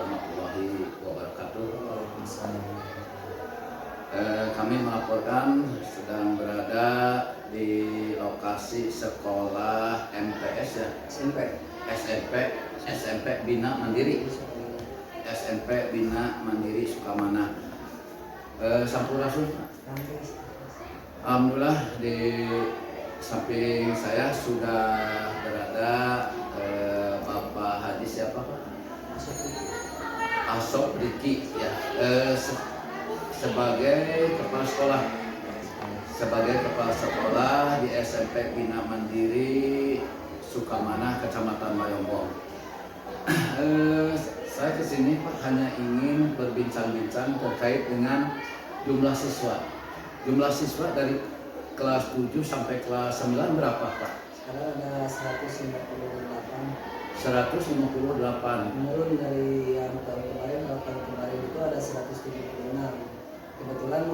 warahmatullahi wabarakatuh. Kami melaporkan sedang berada di lokasi sekolah MTS ya, SMP Bina Mandiri Sukamana. Sampurasun. Alhamdulillah di samping saya sudah berada Bapak Haji siapa Pak? Asop Diki ya, sebagai kepala sekolah di SMP Bina Mandiri Sukamana, Kecamatan Bayombong. Saya kesini Pak hanya ingin berbincang-bincang terkait dengan jumlah siswa. Jumlah siswa dari kelas 7 sampai kelas 9 berapa Pak? Sekarang ada 158. 158. Menurun dari yang tahun kemarin itu ada 176. Kebetulan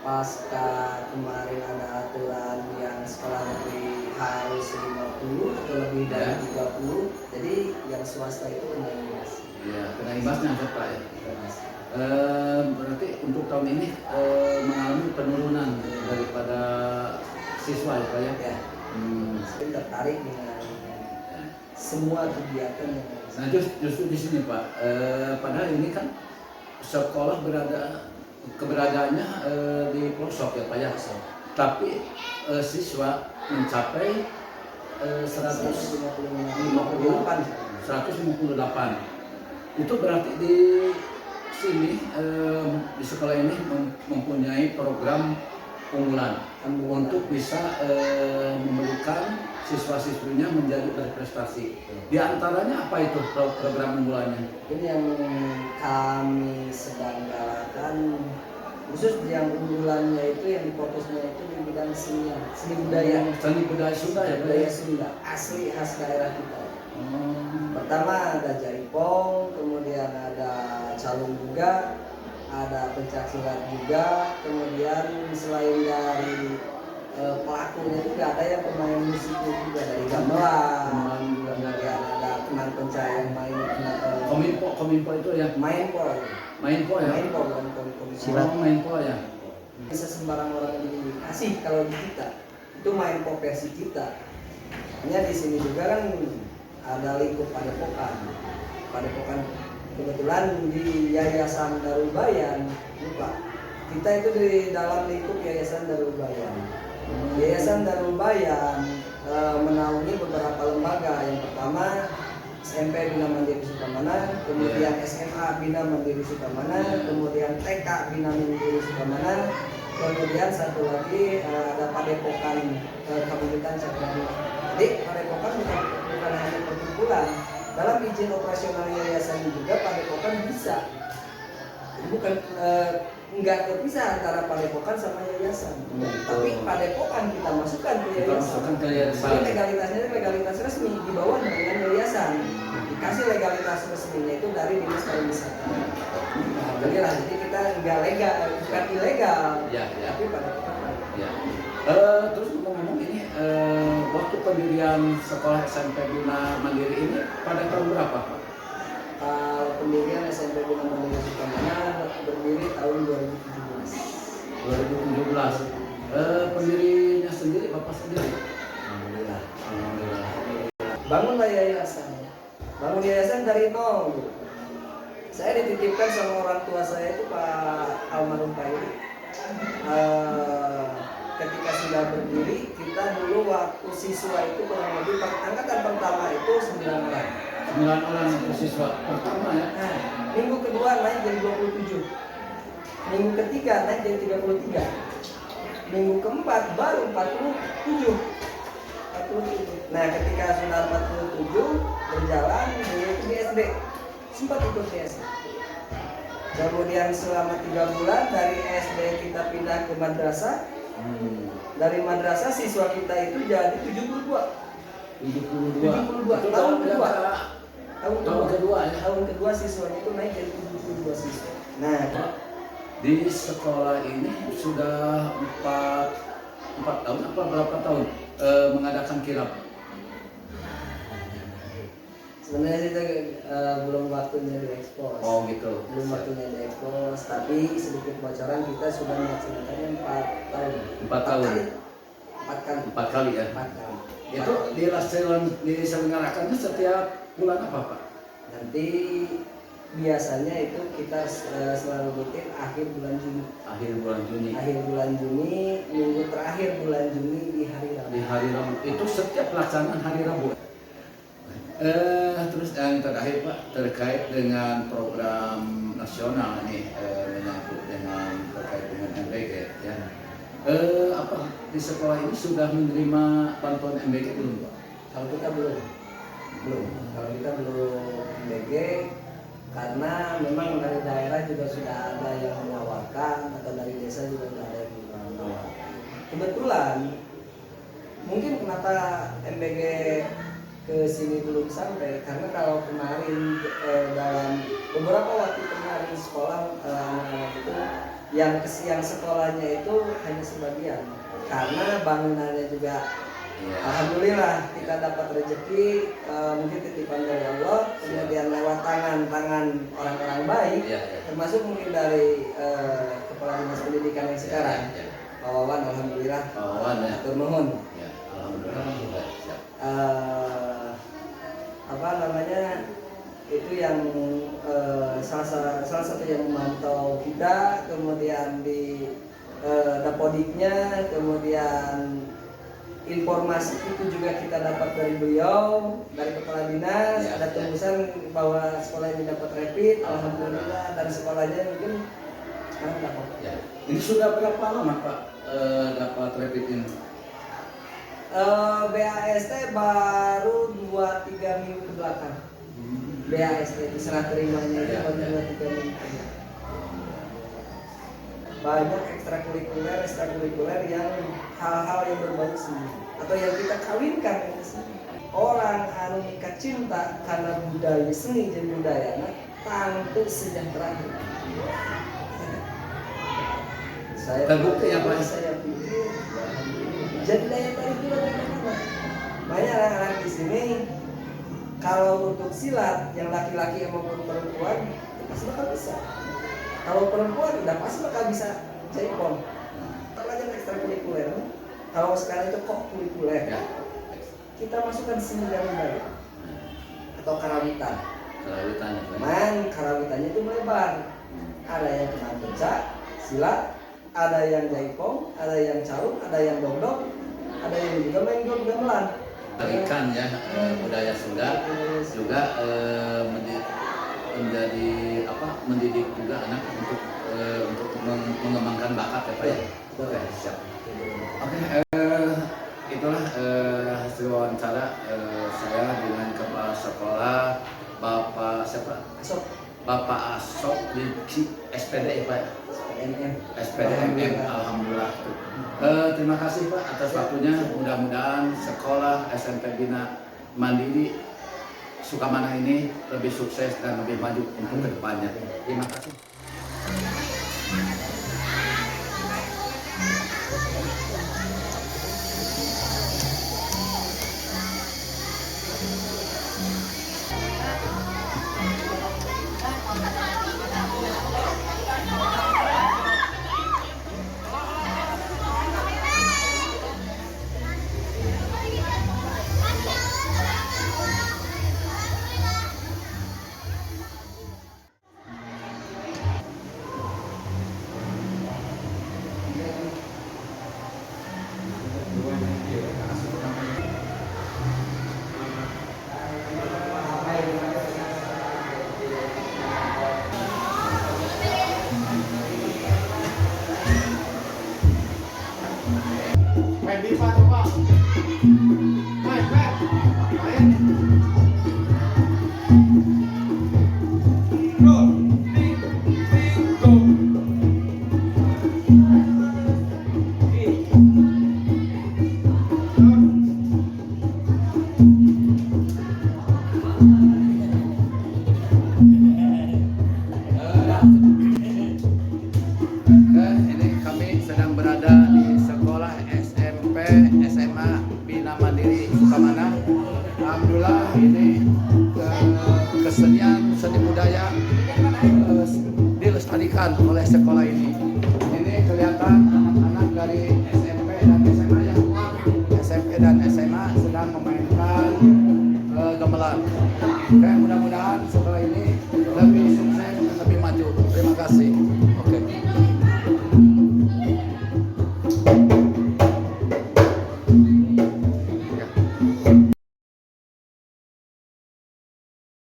pasca kemarin ada aturan yang sekolah negeri harus 50 atau lebih dari 30, jadi yang swasta itu kena imbas. Iya, kena imbasnya Pak ya. Berarti untuk tahun ini mengalami penurunan daripada siswa ya Pak ya? Ya. Saya tertarik dengan semua kegiatan yang ada. Nah justru di sini Pak, padahal ini kan sekolah keberadaannya di pelosok ya Pak ya, tapi siswa mencapai 158. Itu berarti di sini di sekolah ini mempunyai program unggulan untuk bisa memberikan siswa-siswinya menjadi berprestasi. Di antaranya apa itu program unggulannya? Ini yang kami sedang galakan, khusus yang unggulannya itu yang fokusnya itu di bidang seni budaya. Seni budaya Sunda ya? Budaya Sunda, asli khas daerah kita. Pertama ada jaipong, kemudian ada calung juga, ada pencaksilat juga, kemudian selain dari pelakunya juga ada yang pemain musiknya juga dari gamelan, kemudian ada teman pencahayaan yang main Kominfo itu ya? Mainpo ya? Mainpo Silat. Mainpo ya? Bisa sembarang orang dikasih kalau di kita itu Mainpo versi kita. Hanya di sini juga kan ada lingkup Padepokan kebetulan di Yayasan Darul Bayan, lupa. Kita itu di dalam lingkup Yayasan Darul Bayan. Yayasan Darul Bayan menaungi beberapa lembaga. Yang pertama SMP Bina Mandiri Sukamana, kemudian SMA Bina Mandiri Sukamana, kemudian TK Bina Mandiri Sukamana, kemudian satu lagi ada Padepokan Kabupaten Cakrani. Jadi Padepokan bukan hanya perkumpulan. Dalam izin operasional yayasan juga Padepokan bisa. Bukan enggak terpisah antara Padepokan sama yayasan. Tapi Padepokan kita masukkan ke yayasan. Jadi legalitas resmi di bawah dengan yayasan. Dikasih legalitas resminya itu dari Dinas Pariwisata. Jadi kita enggak legal, bukan ilegal. Ya. Tapi Padepokan. Ya. Terus ngomong ini waktu pendirian sekolah SMP Bina Mandiri ini pada tahun berapa Pak? Pendirian SMP Bina Mandiri Sukamana berdiri tahun 2017. Pendirinya sendiri Bapak sendiri? Alhamdulillah. Bangunlah yayasan dari nol. Saya dititipkan sama orang tua saya itu Pak almarhum Pak Iri. Ketika sudah berdiri, kita dulu waktu siswa itu kurang lebih angkatan pertama itu 9 orang. 9 orang siswa pertama ya. Nah, minggu kedua naik jadi 27. Minggu ketiga naik jadi 33. Minggu keempat baru 47. Nah, ketika sudah 47 berjalan di SD. Sempat ikut di SD. Kemudian selama 3 bulan dari SD kita pindah ke madrasah. Dari madrasah siswa kita itu jadi 72 tahun kedua. Tahun kedua siswanya itu naik jadi 72 siswa. Nah, di sekolah ini sudah 4 tahun apa berapa tahun mengadakan kirap? Sebenarnya sih itu belum waktunya diekspos. Oh gitu. Belum waktunya diekspos, tapi sedikit bocoran kita sudah melaksanakannya 4 tahun. 4 tahun. 4 kali. 4 kali ya. 4 kali. Itu diselenggarakannya setiap bulan apa Pak? Nanti biasanya itu kita selalu rutin akhir bulan Juni. Akhir bulan Juni. Akhir bulan Juni, minggu terakhir bulan Juni di hari Rabu. Di hari Rabu. Itu setiap pelaksanaan hari Rabu. Terus yang terakhir Pak, terkait dengan program nasional nih, menyangkut dengan terkait dengan MBG ya. Apa di sekolah ini sudah menerima bantuan MBG belum Pak? Kalau kita belum. Kalau kita belum MBG, karena memang dari daerah juga sudah ada yang menawarkan, atau dari desa juga sudah ada yang menawarkan. Kebetulan mungkin kenapa MBG ke sini belum sampai, karena kalau kemarin dalam beberapa waktu kemarin sekolah anak-anak itu yang kesiang sekolahnya itu hanya sebagian, karena bangunannya juga alhamdulillah kita dapat rezeki, mungkin titipan dari Allah, kemudian lewat tangan orang-orang baik, termasuk mungkin dari kepala dinas pendidikan yang sekarang, Pak Wawan, alhamdulillah, atur nuhun. Alhamdulillah. Apa namanya, itu yang salah satu yang memantau kita, kemudian di Dapodiknya, kemudian informasi itu juga kita dapat dari beliau, dari kepala dinas, ada tembusan bahwa sekolah ini dapat rapid, alhamdulillah, dan sekolahnya mungkin sekarang dapat. Ini sudah berapa lama Pak dapat rapid ini? BAST baru 2-3 minggu ke belakang. BAST itu serah terimanya itu baru 2-3 minggu. Banyak ekstrakurikuler yang hal-hal yang berbau seni atau yang kita kawinkan dengan seni. Orang anu nikah cinta karena budaya seni dan budaya tentu sejahtera. Saya terbukti ya Pak? Saya pikir jadi daya tarik juga bagaimana? Banyak anak-anak di sini kalau untuk silat yang laki-laki maupun perempuan pasti bakal bisa. Kalau perempuan udah pasti bakal bisa jaipong. Pelajaran ekstrakurikuler. Kalau sekarang itu kok kurikuler. Kita masukkan seni dan budaya atau karawitan. Karawitannya itu melebar. Ada yang kena becak, silat, ada yang jaipong, ada yang carung, ada yang dongdong, ada yang juga main gamelan. Tarikan ya, budaya Sunda juga menjadi apa, mendidik juga anak untuk mengembangkan bakat ya Pak ya. Oke, siap. Oke, itulah hasil wawancara saya dengan kepala sekolah Bapak siapa? Bapak Asok di SPD Pak. SPDMM, alhamdulillah. Terima kasih Pak atas waktunya. Mudah-mudahan sekolah SMP Bina Mandiri Sukamana ini lebih sukses dan lebih maju untuk kedepannya. Terima kasih. Diva coba. Main, main. Go. Go. Ini kami sedang berada di sekolah SMP SMA Bina Mandiri Sukamana. Alhamdulillah ini sekolah ini. Ini kelihatan anak-anak dari SMP dan SMA ya. SMP dan SMA sedang memainkan gamelan. Oke, mudah-mudahan sekolah ini lebih sukses, lebih maju. Terima kasih.